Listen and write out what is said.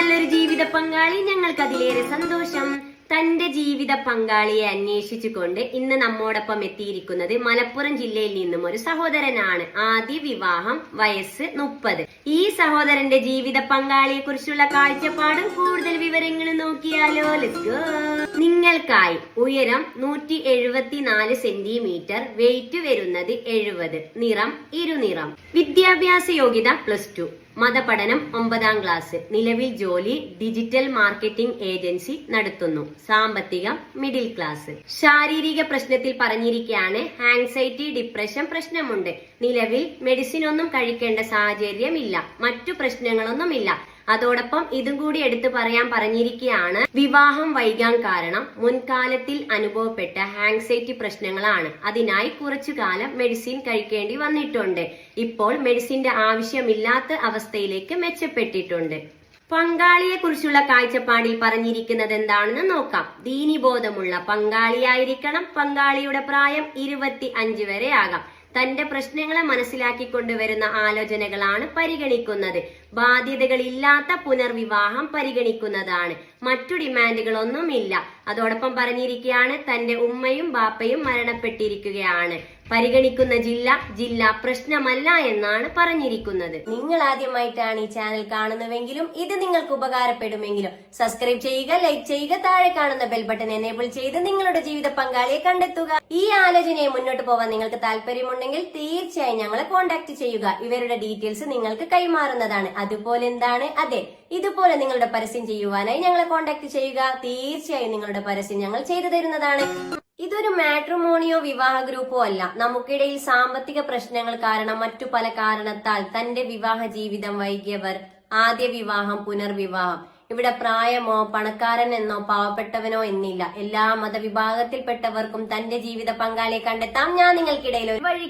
നല്ലൊരു ജീവിത പങ്കാളി, ഞങ്ങൾക്ക് അതിലേറെ സന്തോഷം. തന്റെ ജീവിത പങ്കാളിയെ അന്വേഷിച്ചുകൊണ്ട് ഇന്ന് നമ്മോടൊപ്പം എത്തിയിരിക്കുന്നത് മലപ്പുറം ജില്ലയിൽ നിന്നും ഒരു സഹോദരനാണ്. ആദ്യ വിവാഹം, വയസ്സ് 30. ഈ സഹോദരന്റെ ജീവിത പങ്കാളിയെ കുറിച്ചുള്ള കാഴ്ചപ്പാടും കൂടുതൽ വിവരങ്ങളും നോക്കിയാലോ. Let's go. നിങ്ങൾക്കായി ഉയരം 174 സെന്റിമീറ്റർ, വെയിറ്റ് വരുന്നത് 70, നിറം ഇരുനിറം, വിദ്യാഭ്യാസ യോഗ്യത +2, മതപഠനം 9ാം ക്ലാസ്, നിലവിൽ ജോലി ഡിജിറ്റൽ മാർക്കറ്റിംഗ് ഏജൻസി നടത്തുന്നു, സാമ്പത്തികം മിഡിൽ ക്ലാസ്. ശാരീരിക പ്രശ്നത്തിൽ പറഞ്ഞിരിക്കുകയാണ് ആങ്സൈറ്റി, ഡിപ്രഷൻ പ്രശ്നമുണ്ട്. നിലവിൽ മെഡിസിൻ ഒന്നും കഴിക്കേണ്ട സാഹചര്യമില്ല, മറ്റു പ്രശ്നങ്ങളൊന്നുമില്ല. അതോടൊപ്പം ഇതും കൂടി എടുത്തു പറയാൻ പറഞ്ഞിരിക്കുകയാണ് വിവാഹം വൈകാൻ കാരണം മുൻകാലത്തിൽ അനുഭവപ്പെട്ട ആങ്സൈറ്റി പ്രശ്നങ്ങളാണ്. അതിനായി കുറച്ചു കാലം മെഡിസിൻ കഴിക്കേണ്ടി വന്നിട്ടുണ്ട്. ഇപ്പോൾ മെഡിസിന്റെ ആവശ്യമില്ലാത്ത അവസ്ഥയിലേക്ക് മെച്ചപ്പെട്ടിട്ടുണ്ട്. പങ്കാളിയെ കുറിച്ചുള്ള കാഴ്ചപ്പാടിൽ പറഞ്ഞിരിക്കുന്നത് എന്താണെന്ന് നോക്കാം. ദീനിബോധമുള്ള പങ്കാളിയായിരിക്കണം. പങ്കാളിയുടെ പ്രായം 25 വരെ ആകാം. തന്റെ പ്രശ്നങ്ങളെ മനസ്സിലാക്കിക്കൊണ്ടുവരുന്ന ആലോചനകളാണ് പരിഗണിക്കുന്നത്. ബാധ്യതകളില്ലാത്ത പുനർവിവാഹം പരിഗണിക്കുന്നതാണ്. മറ്റു ഡിമാൻഡുകളൊന്നുമില്ല. അതോടൊപ്പം പറഞ്ഞിരിക്കുകയാണ് തന്റെ ഉമ്മയും ബാപ്പയും മരണപ്പെട്ടിരിക്കുകയാണ്. പരിഗണിക്കുന്ന ജില്ല പ്രശ്നമല്ല എന്നാണ് പറഞ്ഞിരിക്കുന്നത്. നിങ്ങൾ ആദ്യമായിട്ടാണ് ഈ ചാനൽ കാണുന്നുവെങ്കിലും ഇത് നിങ്ങൾക്ക് ഉപകാരപ്പെടുമെങ്കിലും സബ്സ്ക്രൈബ് ചെയ്യുക, ലൈക്ക് ചെയ്യുക, താഴെ കാണുന്ന ബെൽ ബട്ടൺ എനേബിൾ ചെയ്ത് നിങ്ങളുടെ ജീവിത പങ്കാളിയെ കണ്ടെത്തുക. ഈ ആലോചനയെ മുന്നോട്ട് പോകാൻ നിങ്ങൾക്ക് താല്പര്യമുണ്ടെങ്കിൽ തീർച്ചയായും ഞങ്ങളെ കോൺടാക്ട് ചെയ്യുക. ഇവരുടെ ഡീറ്റെയിൽസ് നിങ്ങൾക്ക് കൈമാറുന്നതാണ്. അതുപോലെ എന്താണ്, അതെ, ഇതുപോലെ നിങ്ങളുടെ പരസ്യം ചെയ്യുവാനായി ഞങ്ങളെ കോൺടാക്ട് ചെയ്യുക. തീർച്ചയായും നിങ്ങളുടെ പരസ്യം ഞങ്ങൾ ചെയ്തു തരുന്നതാണ്. ഇതൊരു മാട്രിമോണിയോ വിവാഹ ഗ്രൂപ്പോ അല്ല. നമുക്കിടയിൽ സാമ്പത്തിക പ്രശ്നങ്ങൾ കാരണം മറ്റു പല കാരണത്താൽ തന്റെ വിവാഹ ജീവിതം വൈകിയവർ, ആദ്യ വിവാഹം, പുനർവിവാഹം. ഇവിടെ പ്രായമോ പണക്കാരൻ എന്നോ പാവപ്പെട്ടവനോ എന്നില്ല. എല്ലാ മതവിഭാഗത്തിൽപ്പെട്ടവർക്കും തന്റെ ജീവിത പങ്കാളിയെ കണ്ടെത്താം. ഞാൻ നിങ്ങൾക്കിടയിൽ ഒരു വഴി